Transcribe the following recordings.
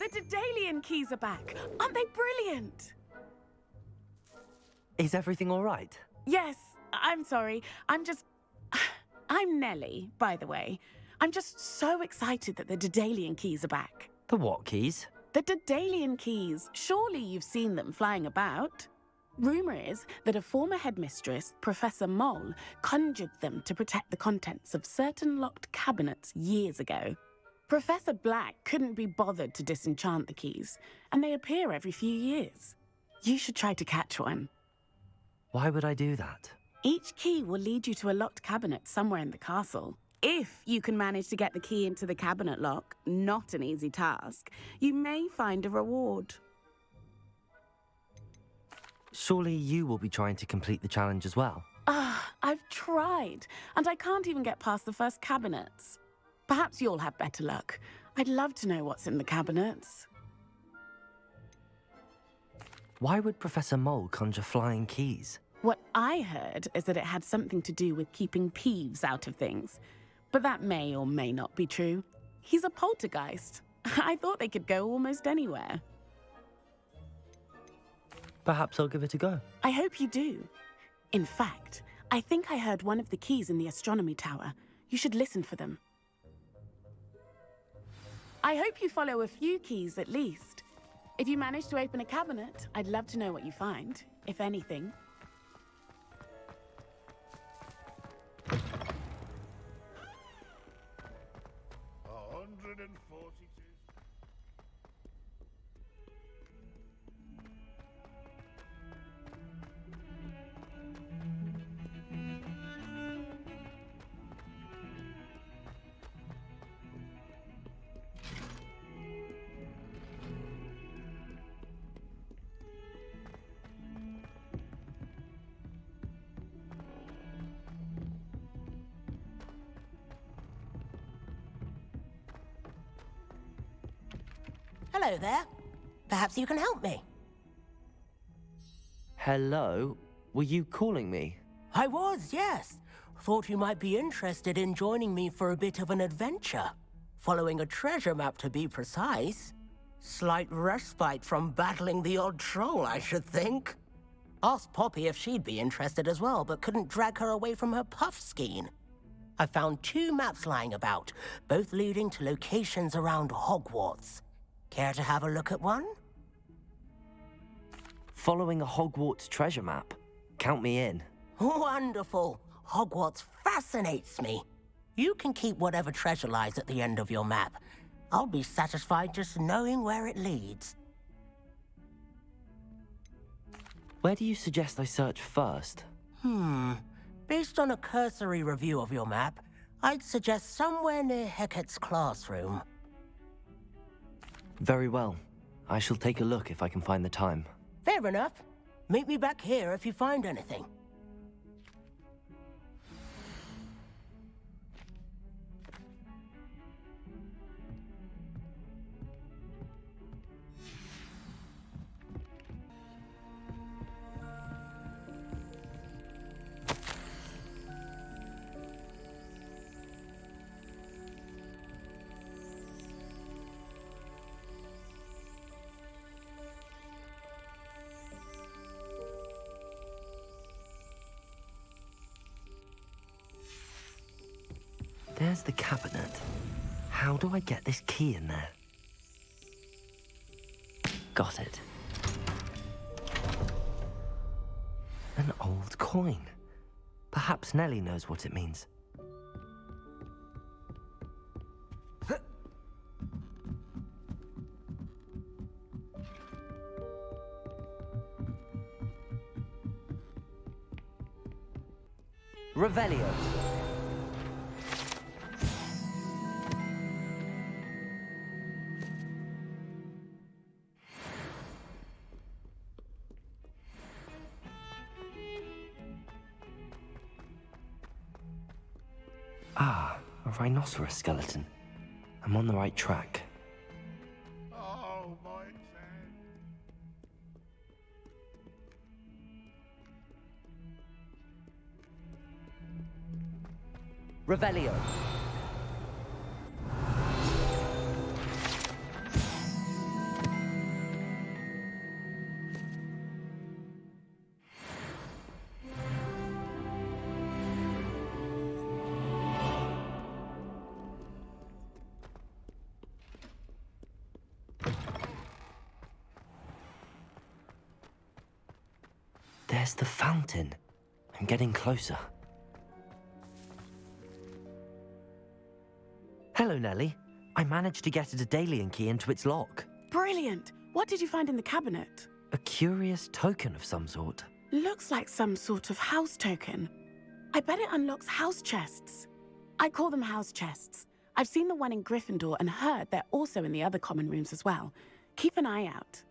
The Daedalian keys are back! Aren't they brilliant? Is everything all right? Yes, I'm sorry. I'm Nellie, by the way. I'm just so excited that the Daedalian keys are back. The what keys? The Daedalian keys. Surely you've seen them flying about. Rumour is that a former headmistress, Professor Mole, conjured them to protect the contents of certain locked cabinets years ago. Professor Black couldn't be bothered to disenchant the keys, and they appear every few years. You should try to catch one. Why would I do that? Each key will lead you to a locked cabinet somewhere in the castle. If you can manage to get the key into the cabinet lock, not an easy task, you may find a reward. Surely you will be trying to complete the challenge as well. I've tried, and I can't even get past the first cabinets. Perhaps you'll have better luck. I'd love to know what's in the cabinets. Why would Professor Mole conjure flying keys? What I heard is that it had something to do with keeping Peeves out of things. But that may or may not be true. He's a poltergeist. I thought they could go almost anywhere. Perhaps I'll give it a go. I hope you do. In fact, I think I heard one of the keys in the astronomy tower. You should listen for them. I hope you follow a few keys at least. If you manage to open a cabinet, I'd love to know what you find, if anything. Hello there. Perhaps you can help me. Hello? Were you calling me? I was, yes. Thought you might be interested in joining me for a bit of an adventure. Following a treasure map, to be precise. Slight respite from battling the odd troll, I should think. Asked Poppy if she'd be interested as well, but couldn't drag her away from her puff skein. I found 2 maps lying about, both leading to locations around Hogwarts. Care to have a look at one? Following a Hogwarts treasure map? Count me in. Wonderful. Hogwarts fascinates me. You can keep whatever treasure lies at the end of your map. I'll be satisfied just knowing where it leads. Where do you suggest I search first? Based on a cursory review of your map, I'd suggest somewhere near Hecat's classroom. Very well. I shall take a look if I can find the time. Fair enough. Meet me back here if you find anything. There's the cabinet. How do I get this key in there? Got it. An old coin. Perhaps Nellie knows what it means. Revelio. Ah, a rhinoceros skeleton. I'm on the right track. Oh, my turn. Revelio. There's the fountain. I'm getting closer. Hello, Nellie. I managed to get a Daedalian key into its lock. Brilliant! What did you find in the cabinet? A curious token of some sort. Looks like some sort of house token. I bet it unlocks house chests. I call them house chests. I've seen the one in Gryffindor and heard they're also in the other common rooms as well. Keep an eye out.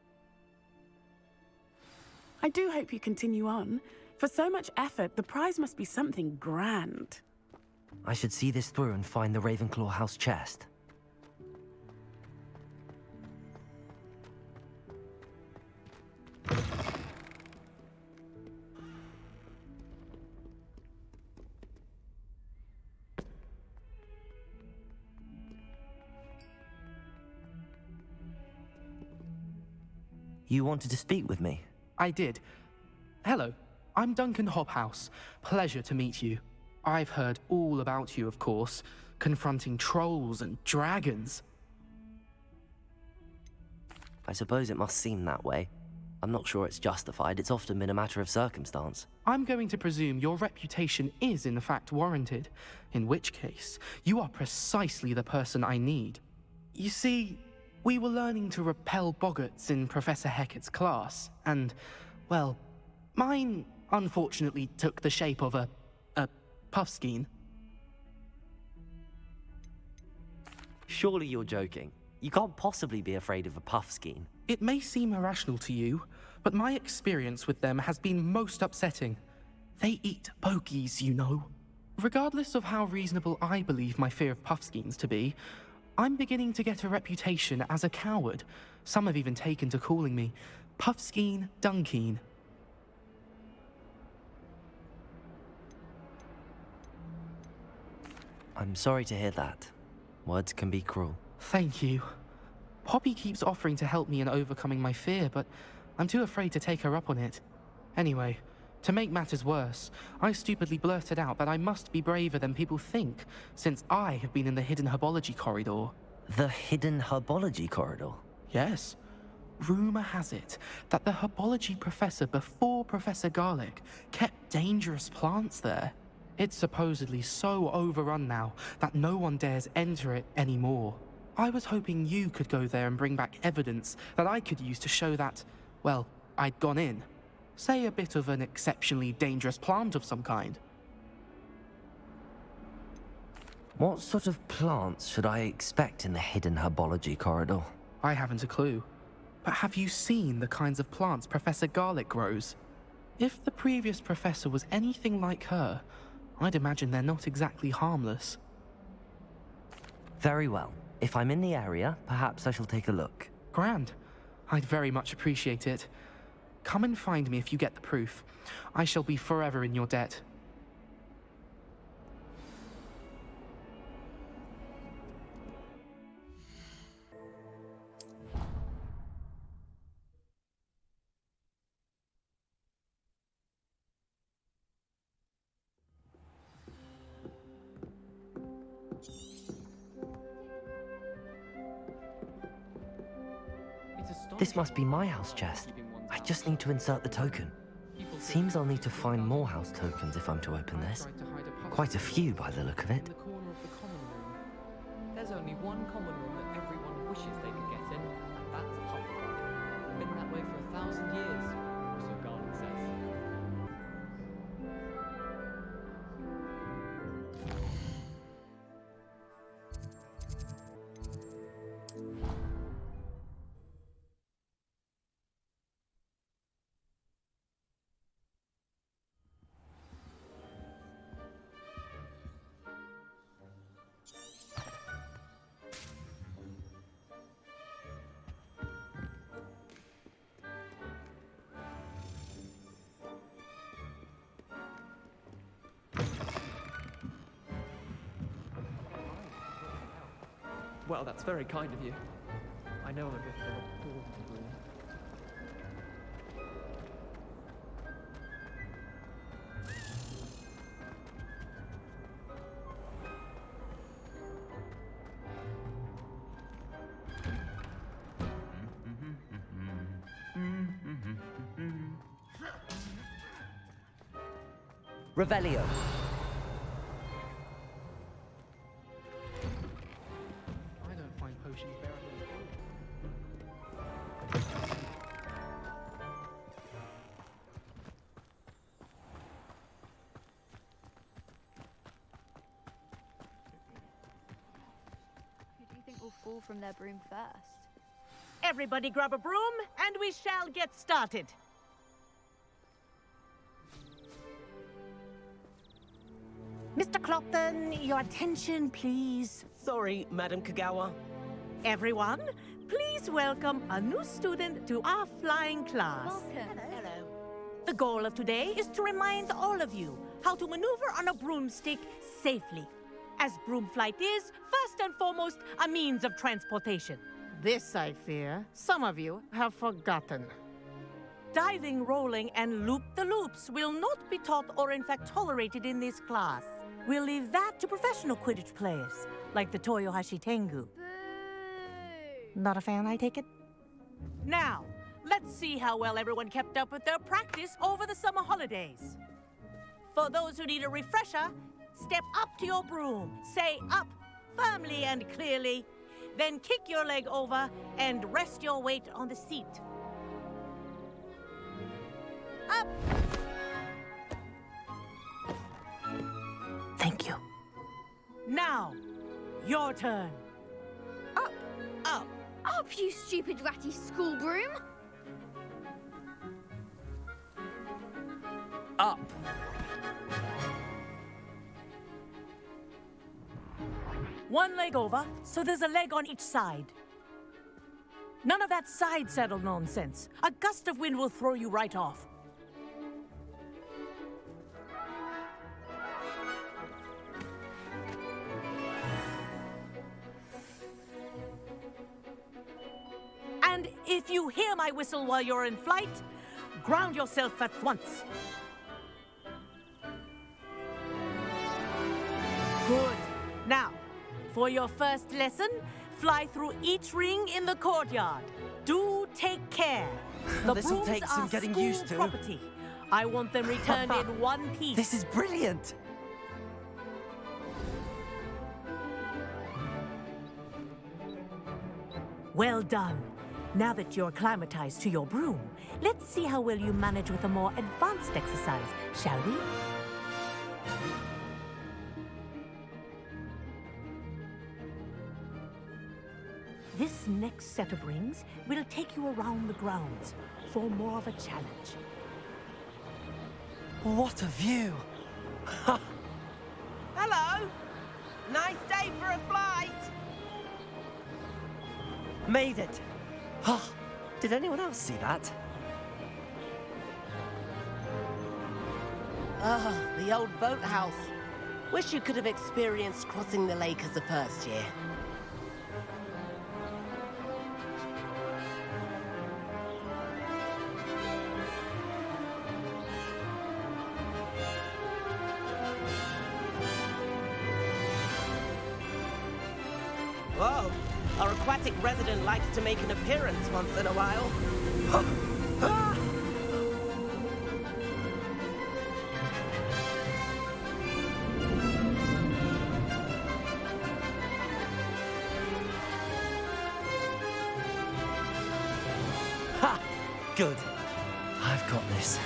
I do hope you continue on. For so much effort, the prize must be something grand. I should see this through and find the Ravenclaw house chest. You wanted to speak with me? I did. Hello, I'm Duncan Hobhouse. Pleasure to meet you. I've heard all about you, of course, confronting trolls and dragons. I suppose it must seem that way. I'm not sure it's justified. It's often been a matter of circumstance. I'm going to presume your reputation is in fact warranted, in which case, you are precisely the person I need. You see, we were learning to repel boggarts in Professor Hecat's class, and, well, mine unfortunately took the shape of a puffskein. Surely you're joking. You can't possibly be afraid of a puffskein. It may seem irrational to you, but my experience with them has been most upsetting. They eat bogies, you know. Regardless of how reasonable I believe my fear of puffskeins to be, I'm beginning to get a reputation as a coward. Some have even taken to calling me Puffskein Dunkeen. I'm sorry to hear that. Words can be cruel. Thank you. Poppy keeps offering to help me in overcoming my fear, but I'm too afraid to take her up on it. Anyway, to make matters worse, I stupidly blurted out that I must be braver than people think, since I have been in the hidden herbology corridor. The hidden herbology corridor? Yes. Rumor has it that the herbology professor before Professor Garlick kept dangerous plants there. It's supposedly so overrun now that no one dares enter it anymore. I was hoping you could go there and bring back evidence that I could use to show that, well, I'd gone in. Say a bit of an exceptionally dangerous plant of some kind. What sort of plants should I expect in the hidden herbology corridor? I haven't a clue. But have you seen the kinds of plants Professor Garlick grows? If the previous professor was anything like her, I'd imagine they're not exactly harmless. Very well. If I'm in the area, perhaps I shall take a look. Grand. I'd very much appreciate it. Come and find me if you get the proof. I shall be forever in your debt. This must be my house chest. I just need to insert the token. Seems I'll need to find more house tokens if I'm to open this. Quite a few by the look of it. There's only one common room that everyone wishes they could get in, and that's Hufflepuff. Been that way for 1,000 years, so Garden says. Well, that's very kind of you. I know I'm a bit of a fool to room. Revelio. I don't find potions bearable at all. Who do you think will fall from their broom first? Everybody grab a broom, and we shall get started. Mr. Clopton, your attention, please. Sorry, Madam Kagawa. Everyone, please welcome a new student to our flying class. Welcome. Hello. The goal of today is to remind all of you how to maneuver on a broomstick safely, as broom flight is, first and foremost, a means of transportation. This, I fear, some of you have forgotten. Diving, rolling, and loop-the-loops will not be taught or in fact tolerated in this class. We'll leave that to professional Quidditch players, like the Toyohashi Tengu. Boo! Not a fan, I take it? Now, let's see how well everyone kept up with their practice over the summer holidays. For those who need a refresher, step up to your broom, say up firmly and clearly, then kick your leg over and rest your weight on the seat. Up! Thank you. Now, your turn. Up! Up! Up, you stupid ratty school broom! Up. One leg over, so there's a leg on each side. None of that side saddle nonsense. A gust of wind will throw you right off. And if you hear my whistle while you're in flight, ground yourself at once. Good. Now, for your first lesson, fly through each ring in the courtyard. Do take care. The This'll brooms take some are getting school used to. property. I want them returned in one piece. This is brilliant! Well done. Now that you're acclimatized to your broom, let's see how well you manage with a more advanced exercise, shall we? This next set of rings will take you around the grounds for more of a challenge. What a view! Hello. Nice day for a flight. Made it! Oh, did anyone else see that? Ah, the old boathouse. Wish you could have experienced crossing the lake as a first year. Whoa, our aquatic resident likes to make an appearance once in a while. Ha! Good. I've got this.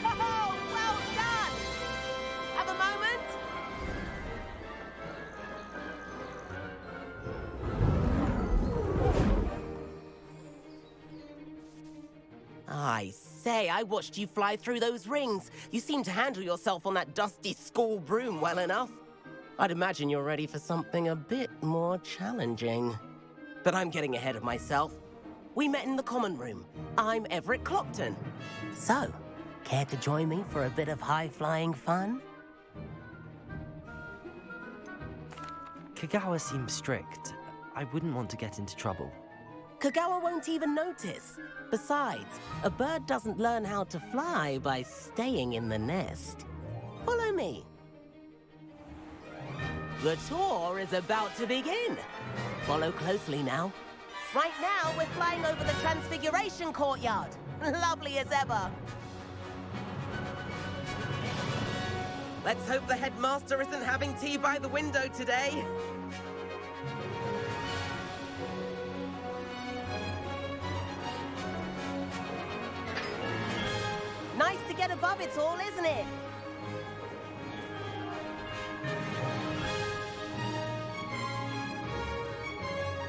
Oh, well done! Have a moment? I say, I watched you fly through those rings. You seem to handle yourself on that dusty school broom well enough. I'd imagine you're ready for something a bit more challenging. But I'm getting ahead of myself. We met in the common room. I'm Everett Clopton. So, care to join me for a bit of high-flying fun? Kagawa seems strict. I wouldn't want to get into trouble. Kagawa won't even notice. Besides, a bird doesn't learn how to fly by staying in the nest. Follow me. The tour is about to begin. Follow closely now. Right now, we're flying over the Transfiguration Courtyard. Lovely as ever. Let's hope the headmaster isn't having tea by the window today. Nice to get above it all, isn't it?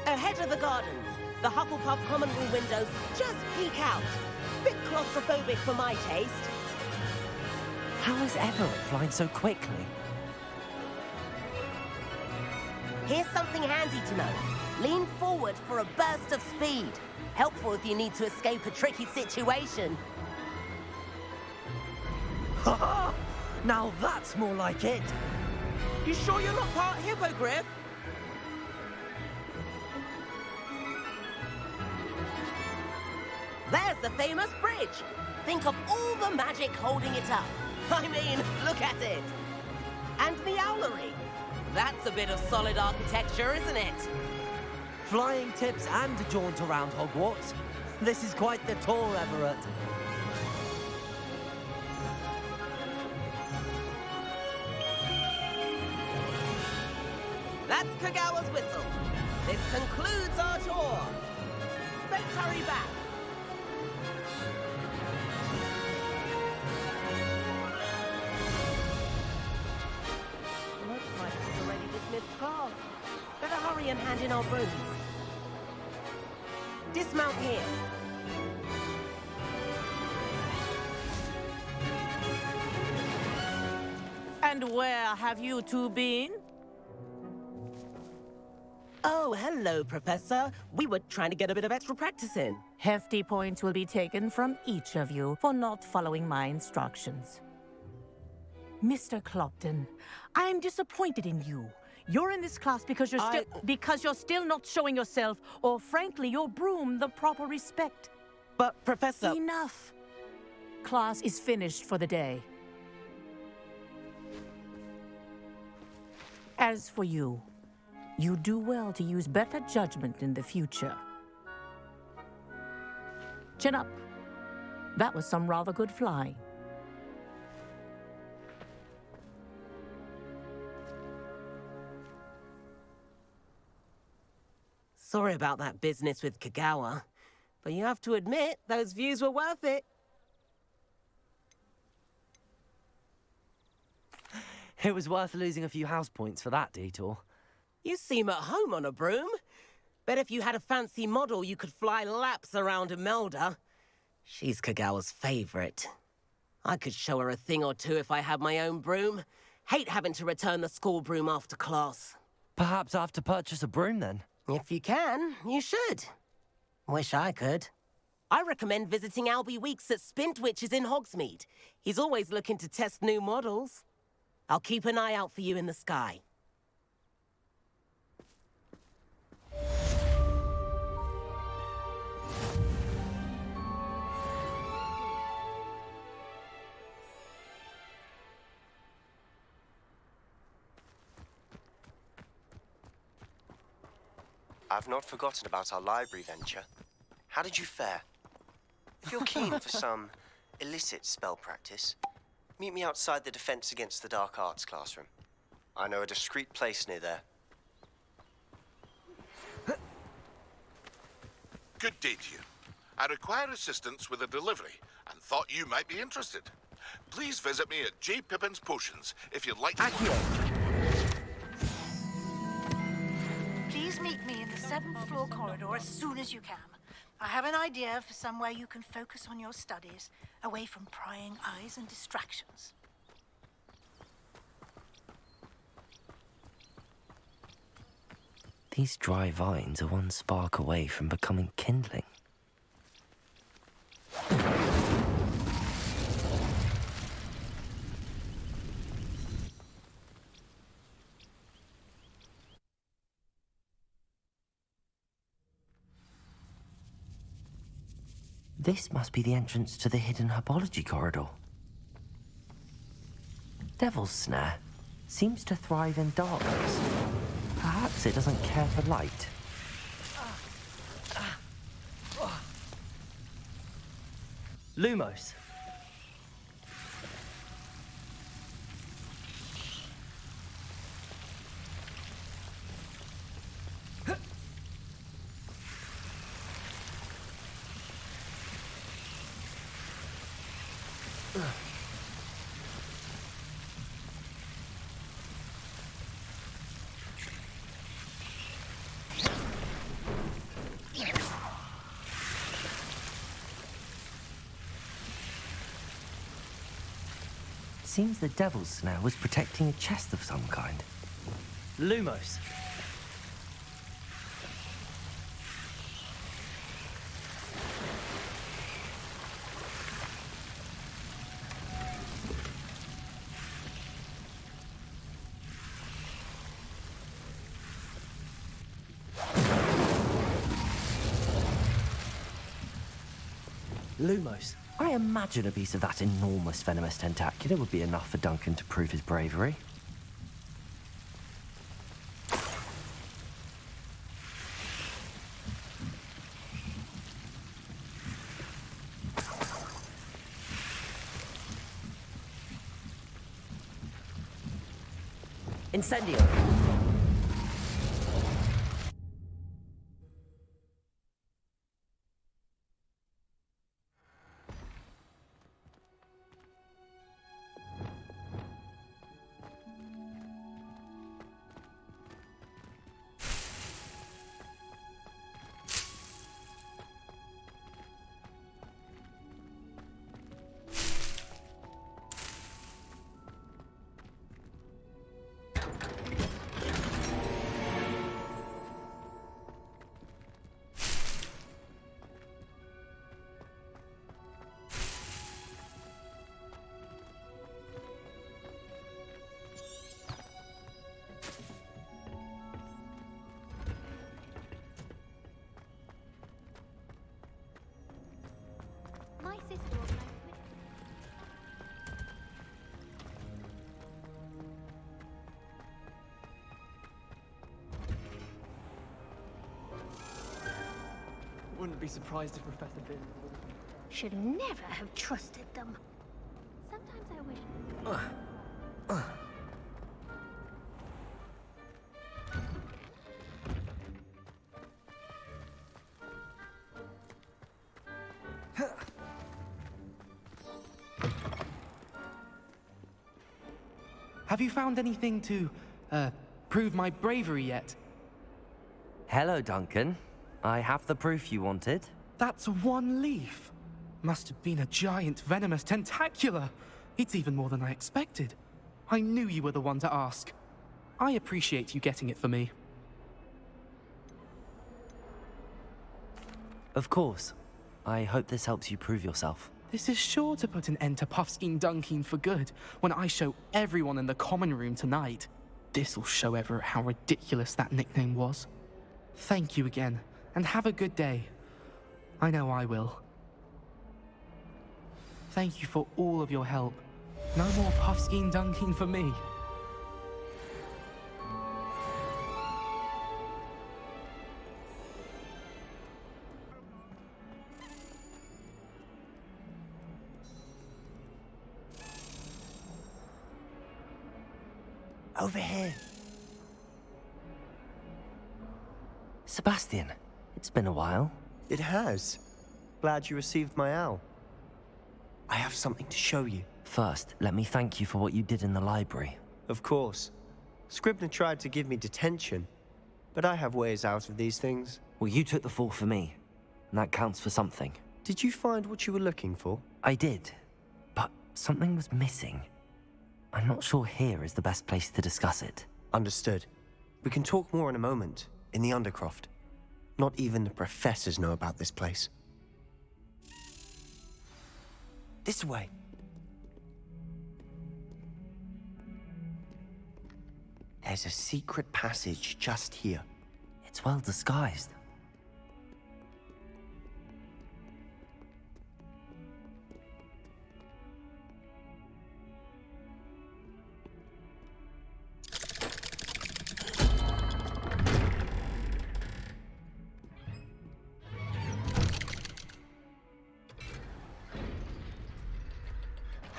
Ahead of the gardens, the Hufflepuff common room windows just peek out. Bit claustrophobic for my taste. How is Everett flying so quickly? Here's something handy to know. Lean forward for a burst of speed. Helpful if you need to escape a tricky situation. Now that's more like it. You sure you're not part hippogriff? There's the famous bridge. Think of all the magic holding it up. I mean, look at it. And the owlery. That's a bit of solid architecture, isn't it? Flying tips and a jaunt around Hogwarts. This is quite the tour, Everett. That's Kagawa's whistle. This concludes our tour. Let's hurry back. Looks like it's already dismissed class. Better hurry and hand in our brooms. Dismount here. And where have you two been? Oh, hello, Professor. We were trying to get a bit of extra practice in. Hefty points will be taken from each of you for not following my instructions. Mr. Clopton, I'm disappointed in you. You're in this class because you're still not showing yourself, or frankly, your broom the proper respect. But, Professor... Enough. Class is finished for the day. As for you, you do well to use better judgment in the future. Chin up. That was some rather good flying. Sorry about that business with Kagawa, but you have to admit, those views were worth it. It was worth losing a few house points for that detour. You seem at home on a broom. Bet if you had a fancy model, you could fly laps around Imelda. She's Kagawa's favorite. I could show her a thing or two if I had my own broom. Hate having to return the school broom after class. Perhaps I have to purchase a broom then. If you can, you should. Wish I could. I recommend visiting Albie Weeks at Spintwitches in Hogsmeade. He's always looking to test new models. I'll keep an eye out for you in the sky. I've not forgotten about our library venture. How did you fare? If you're keen for some illicit spell practice, meet me outside the Defense Against the Dark Arts classroom. I know a discreet place near there. Good day to you. I require assistance with a delivery and thought you might be interested. Please visit me at J. Pippin's Potions if you'd like to... Please meet me in the 7th floor corridor as soon as you can. I have an idea for somewhere you can focus on your studies, away from prying eyes and distractions. These dry vines are one spark away from becoming kindling. This must be the entrance to the hidden herbology corridor. Devil's Snare seems to thrive in darkness. Perhaps it doesn't care for light. Lumos. Seems the devil's snare was protecting a chest of some kind. Lumos. Lumos. I imagine a piece of that enormous venomous tentacula would be enough for Duncan to prove his bravery. Incendio. My sister organised Wouldn't be surprised if Professor Bin. Should never have trusted them. Sometimes I wish. Have you found anything to, prove my bravery yet? Hello, Duncan. I have the proof you wanted. That's one leaf. Must have been a giant venomous tentacula. It's even more than I expected. I knew you were the one to ask. I appreciate you getting it for me. Of course. I hope this helps you prove yourself. This is sure to put an end to Puffskein Dunkeen for good when I show everyone in the common room tonight. This'll show Everett how ridiculous that nickname was. Thank you again, and have a good day. I know I will. Thank you for all of your help. No more Puffskein Dunkeen for me. Over here. Sebastian, it's been a while. It has. Glad you received my owl. I have something to show you. First, let me thank you for what you did in the library. Of course. Scribner tried to give me detention, but I have ways out of these things. Well, you took the fall for me, and that counts for something. Did you find what you were looking for? I did, but something was missing. I'm not sure here is the best place to discuss it. Understood. We can talk more in a moment, in the Undercroft. Not even the professors know about this place. This way. There's a secret passage just here. It's well disguised.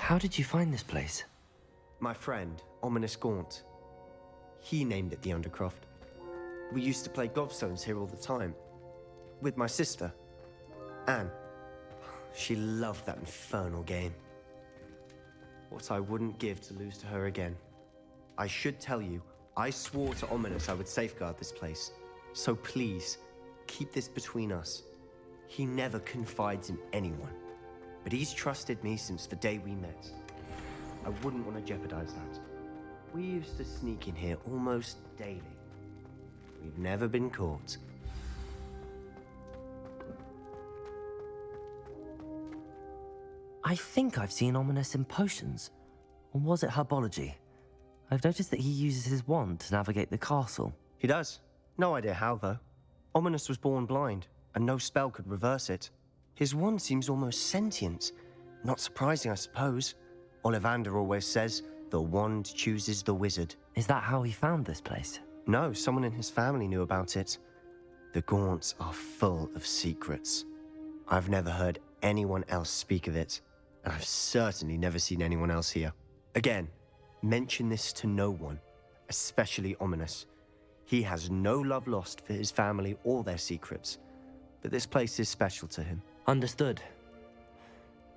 How did you find this place? My friend, Ominous Gaunt. He named it the Undercroft. We used to play gobstones here all the time. With my sister, Anne. She loved that infernal game. What I wouldn't give to lose to her again. I should tell you, I swore to Ominous I would safeguard this place. So please, keep this between us. He never confides in anyone. But he's trusted me since the day we met. I wouldn't want to jeopardize that. We used to sneak in here almost daily. We've never been caught. I think I've seen Ominous in potions. Or was it herbology? I've noticed that he uses his wand to navigate the castle. He does. No idea how, though. Ominous was born blind, and no spell could reverse it. His wand seems almost sentient. Not surprising, I suppose. Ollivander always says, the wand chooses the wizard. Is that how he found this place? No, someone in his family knew about it. The Gaunts are full of secrets. I've never heard anyone else speak of it, and I've certainly never seen anyone else here. Again, mention this to no one, especially Ominous. He has no love lost for his family or their secrets, but this place is special to him. Understood.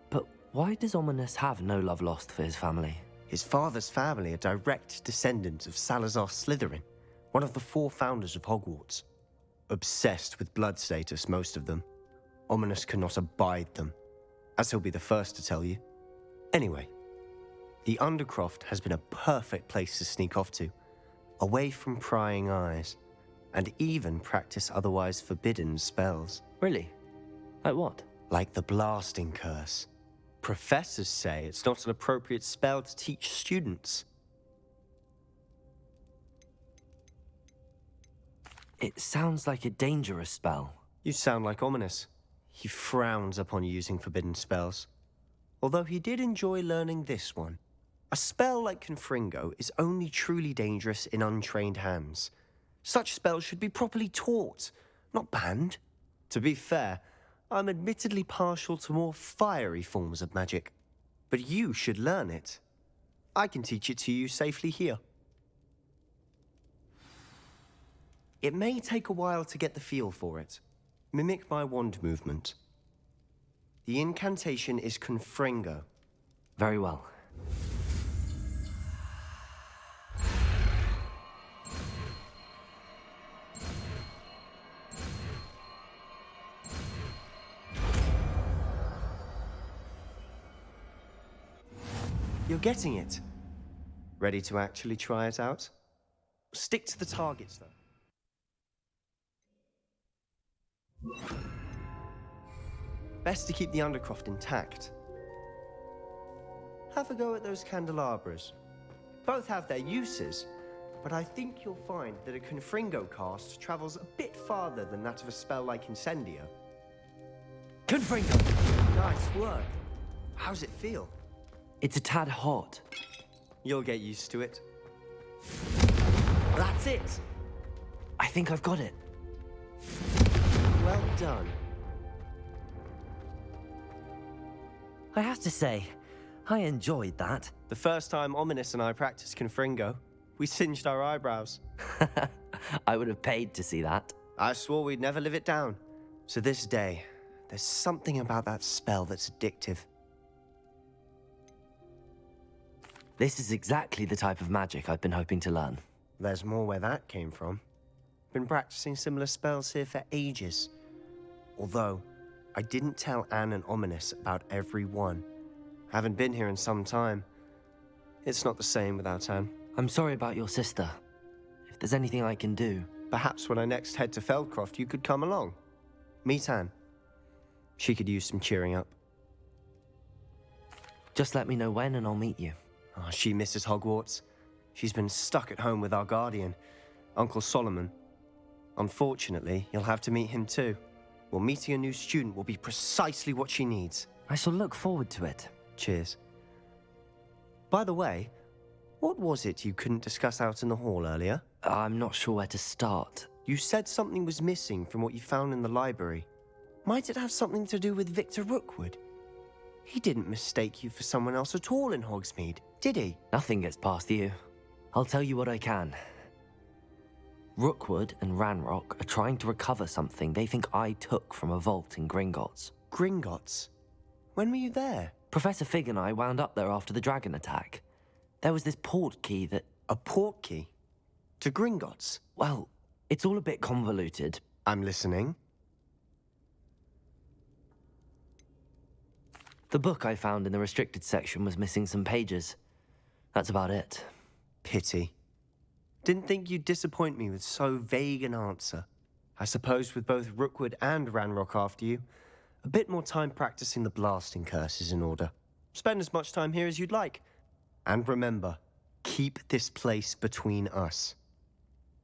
But why does Ominous have no love lost for his family? His father's family are direct descendants of Salazar Slytherin, one of the 4 founders of Hogwarts. Obsessed with blood status, most of them. Ominous cannot abide them, as he'll be the first to tell you. Anyway, the Undercroft has been a perfect place to sneak off to, away from prying eyes, and even practice otherwise forbidden spells. Really? Like what? Like the blasting curse. Professors say it's not an appropriate spell to teach students. It sounds like a dangerous spell. You sound like Ominous. He frowns upon using forbidden spells. Although he did enjoy learning this one. A spell like Confringo is only truly dangerous in untrained hands. Such spells should be properly taught, not banned. To be fair, I'm admittedly partial to more fiery forms of magic. But you should learn it. I can teach it to you safely here. It may take a while to get the feel for it. Mimic my wand movement. The incantation is Confringo. Very well. You're getting it. Ready to actually try it out? Stick to the targets, though. Best to keep the Undercroft intact. Have a go at those candelabras. Both have their uses, but I think you'll find that a Confringo cast travels a bit farther than that of a spell like Incendio. Confringo! Nice work. How's it feel? It's a tad hot. You'll get used to it. That's it! I think I've got it. Well done. I have to say, I enjoyed that. The first time Ominous and I practiced Confringo, we singed our eyebrows. I would have paid to see that. I swore we'd never live it down. To this day, there's something about that spell that's addictive. This is exactly the type of magic I've been hoping to learn. There's more where that came from. Been practicing similar spells here for ages. Although, I didn't tell Anne and Ominous about every one. Haven't been here in some time. It's not the same without Anne. I'm sorry about your sister. If there's anything I can do... Perhaps when I next head to Feldcroft, you could come along. Meet Anne. She could use some cheering up. Just let me know when and I'll meet you. Oh, she misses Hogwarts. She's been stuck at home with our guardian, Uncle Solomon. Unfortunately, you'll have to meet him too. Well, meeting a new student will be precisely what she needs. I shall look forward to it. Cheers. By the way, what was it you couldn't discuss out in the hall earlier? I'm not sure where to start. You said something was missing from what you found in the library. Might it have something to do with Victor Rookwood? He didn't mistake you for someone else at all in Hogsmeade, did he? Nothing gets past you. I'll tell you what I can. Rookwood and Ranrock are trying to recover something they think I took from a vault in Gringotts. Gringotts? When were you there? Professor Fig and I wound up there after the dragon attack. There was this port key that... A port key? To Gringotts? Well, it's all a bit convoluted. I'm listening. The book I found in the restricted section was missing some pages. That's about it. Pity. Didn't think you'd disappoint me with so vague an answer. I suppose with both Rookwood and Ranrock after you, a bit more time practicing the blasting curse is in order. Spend as much time here as you'd like. And remember, keep this place between us.